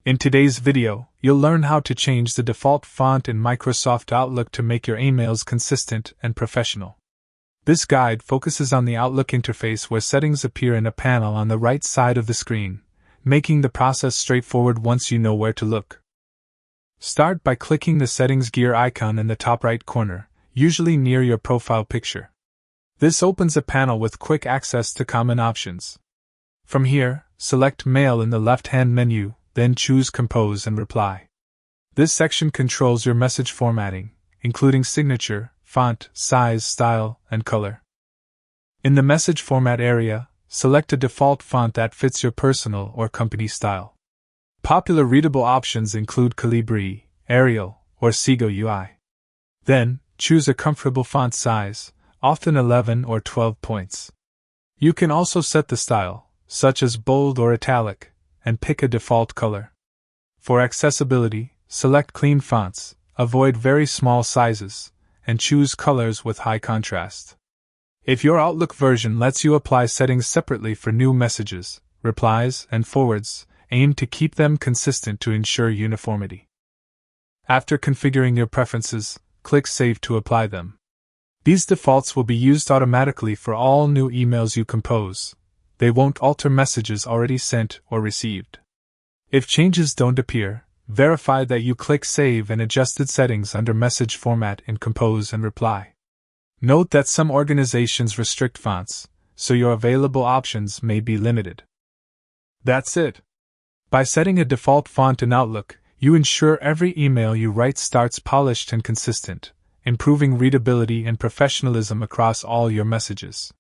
In today's video, you'll learn how to change the default font in Microsoft Outlook to make your emails consistent and professional. This guide focuses on the Outlook interface where settings appear in a panel on the right side of the screen, making the process straightforward once you know where to look. Start by clicking the settings gear icon in the top right corner, usually near your profile picture. This opens a panel with quick access to common options. From here, select Mail in the left-hand menu, then choose Compose and Reply. This section controls your message formatting, including signature, font, size, style, and color. In the message format area, select a default font that fits your personal or company style. Popular readable options include Calibri, Arial, or Seago UI. Then, choose a comfortable font size, often 11 or 12 points. You can also set the style, such as bold or italic, and pick a default color. For accessibility, select clean fonts, avoid very small sizes, and choose colors with high contrast. If your Outlook version lets you apply settings separately for new messages, replies, and forwards, aim to keep them consistent to ensure uniformity. After configuring your preferences, click Save to apply them. These defaults will be used automatically for all new emails you compose. They won't alter messages already sent or received. If changes don't appear, verify that you click Save and Adjusted Settings under Message Format in Compose and Reply. Note that some organizations restrict fonts, so your available options may be limited. That's it. By setting a default font in Outlook, you ensure every email you write starts polished and consistent, improving readability and professionalism across all your messages.